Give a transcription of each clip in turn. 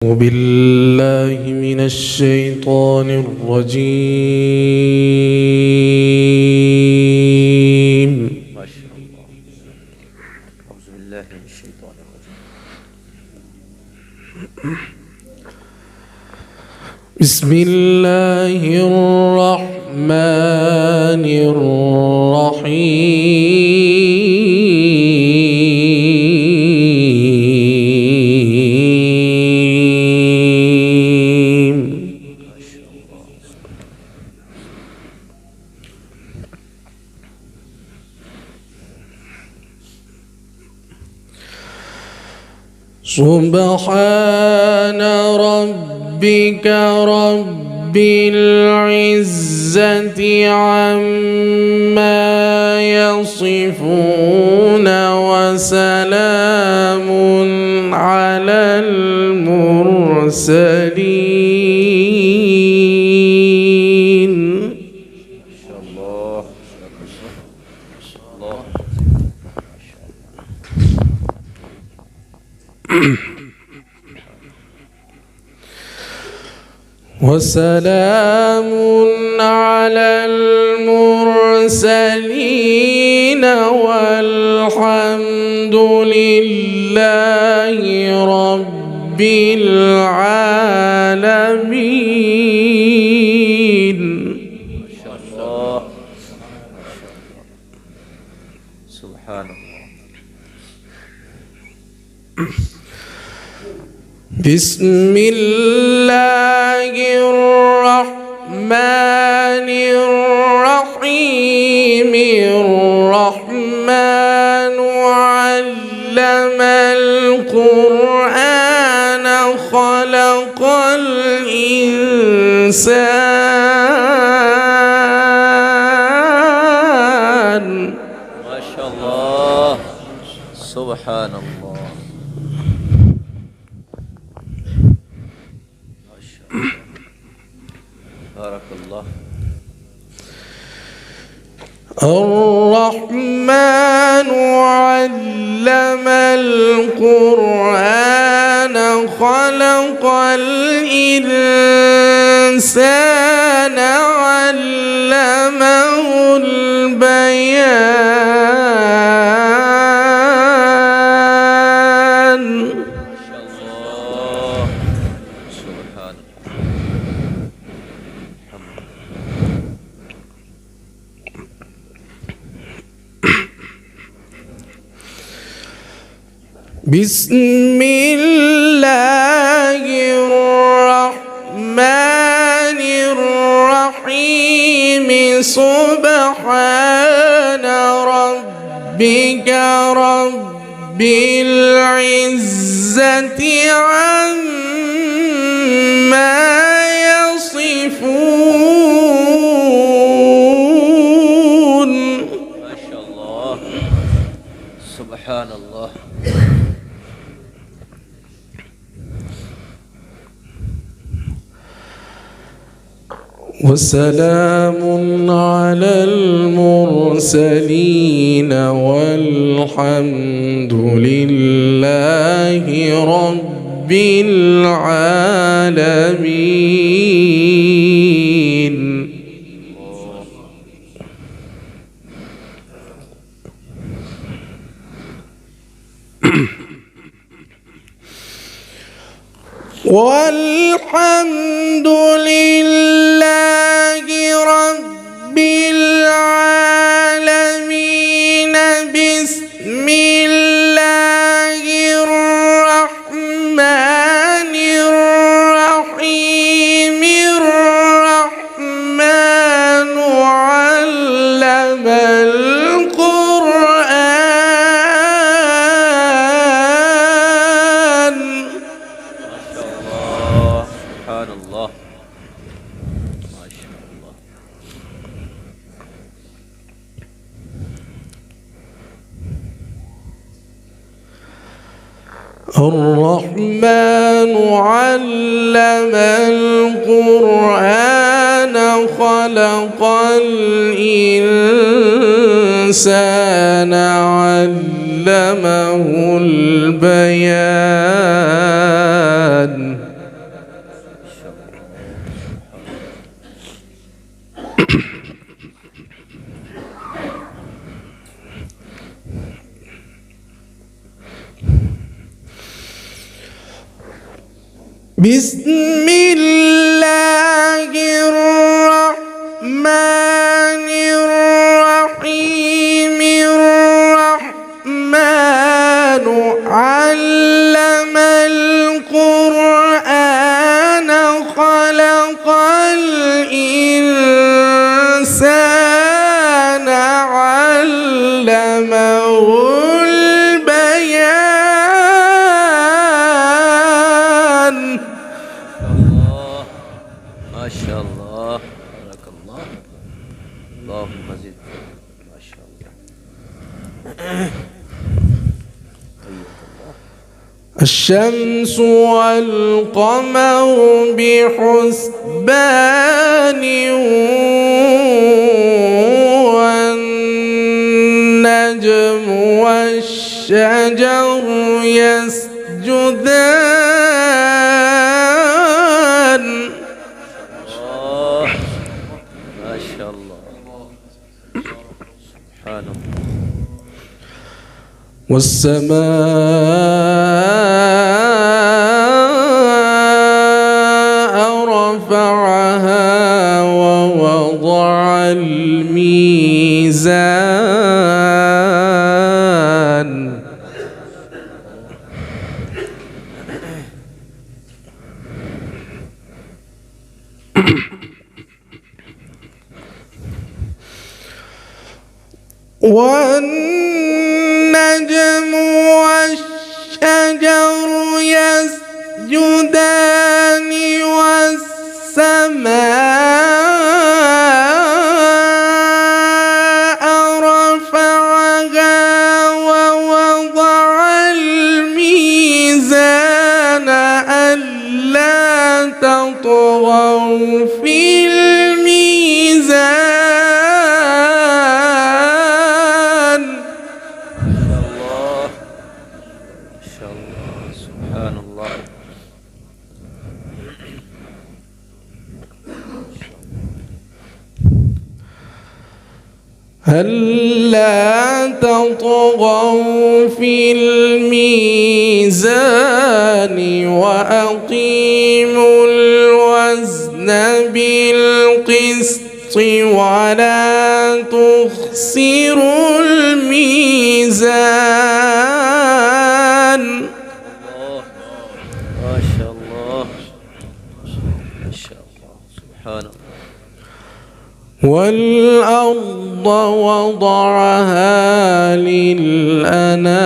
بالله من الشيطان الرجيم. ما شاء الله. أعوذ بالله من الشيطان الرجيم. بسم الله الرحمن الرحيم. ما شاء الله. سبحان ربك رب العزة عما يصفون وسلام على المرسلين. ما شاء الله. الله. وسلام على المرسلين والحمد لله رب العالمين. ما شاء الله. سبحان الله. بسم الله الرحمن الرحيم. الرحمن علم القرآن خلق الإنسان. ما شاء الله. سبحان الله. ما شاء الله. بارك الله. الرحمن علم القرآن خلق الإنسان علمه البيان. ما شاء الله. سبحان الله. الحمد بسم الله الرحمن الرحيم. سبحان ربك رب العزة عما يصفون. ما شاء الله. سبحان الله. وسلام على المرسلين والحمد لله رب العالمين. والحمد لله رب العالمين. بسم الله الرحمن الرحيم. الرحمن علم القرآن. سبحان الله. ما شاء الله. الرحمن علم القرآن خلق الإنسان علمه البيان. بسم الله الرحمن الرحيم الرحمن علم القرآن خلق الإنسان علمه ما شاء الله بارك الله اللهم زد ما شاء الله الشمس والقمر بحسبان والنجم والشجر يسجدان ما شاء الله سبحان الله والسماء رفعها ووضع الميزان والنجم والشجر يسجدان والسماء رفعها ووضع الميزان ألا تطغوا في الميزان سبحان الله ألا تطغوا في الميزان وأقيموا الوزن بالقسط ولا تخسروا الميزان ما شاء الله ما شاء الله سبحان الله والأرض وضعها للأنام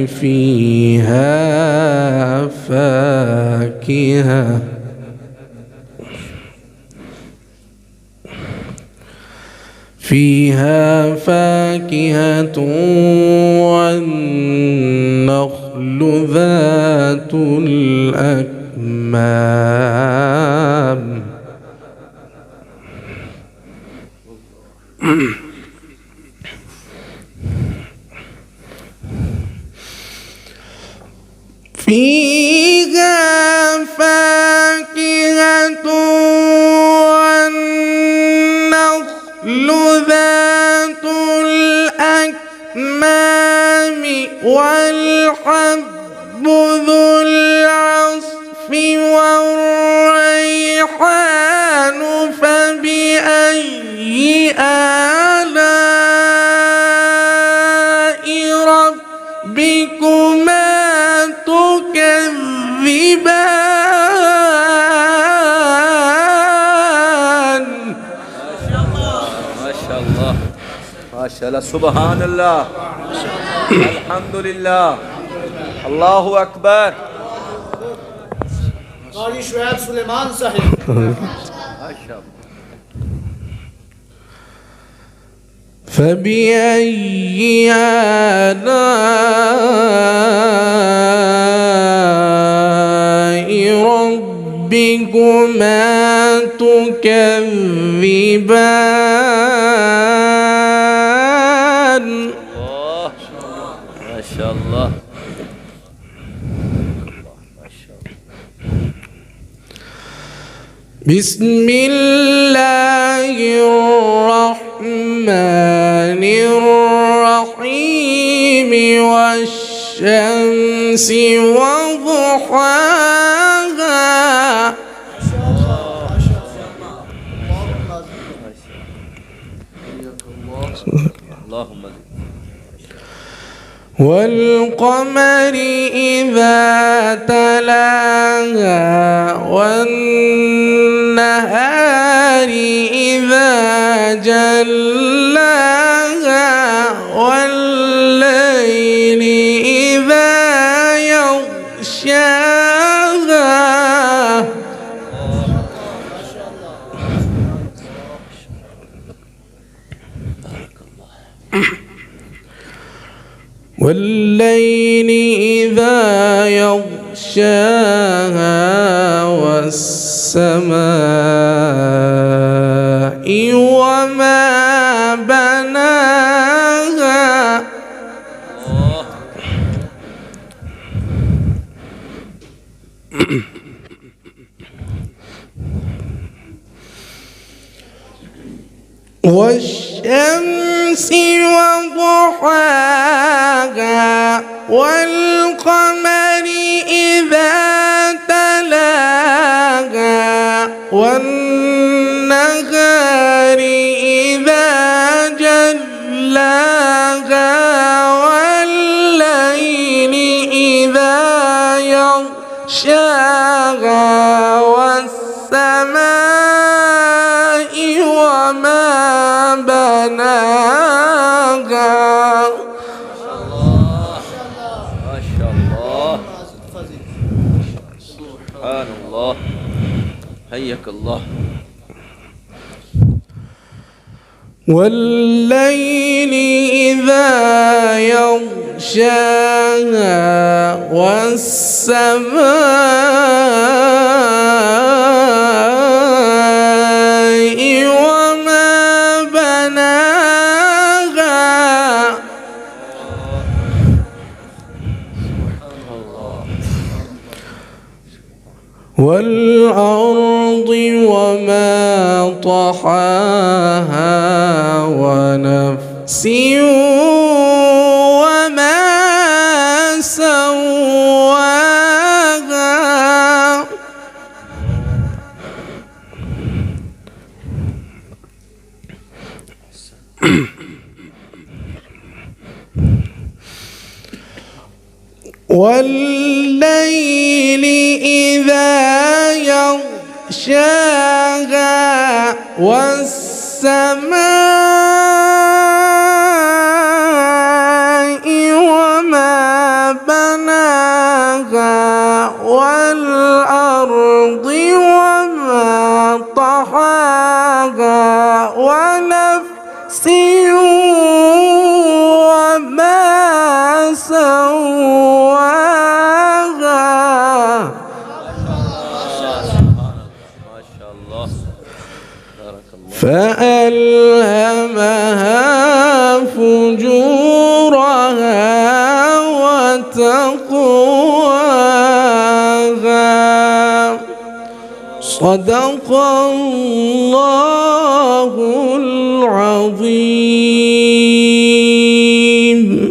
فيها فاكهة والنخل ذات الأكمام فيها فاكهة والنخل ذات الأكمام والحب ذو العصف والريحان فبأي آلاء ربكما تكذبان ما شاء الله ما شاء الله سبحان الله الحمد لله الله أكبر قاضي شعيب سليمان صاحب ما شاء الله فبأي آلاء ربكما تكذبان الله ما شاء الله ما شاء الله بسم الله الرحمن الرحيم والشمس وضحاها اللهم زد والقمر إذا تلاها والنهار إذا جلاها والليل إذا يغشاها والليل إذا يغشاها والسماء وما بناها والشمس وضحاها والقمر إذا تلاها والنهار إذا جلاها والليل إذا يغشاها والسماء وما بناها ما شاء الله سبحان الله حياك الله والليل إذا يغشاها والسماء وما بناها والأرض وما طحاها ونفس وما سواها والليل إذا يغشاها والسماء وما بناها والأرض وما طحاها ونفس وما سواها ما شاء الله بارك الله فألهمها فجورها وتقواها صدق الله العظيم.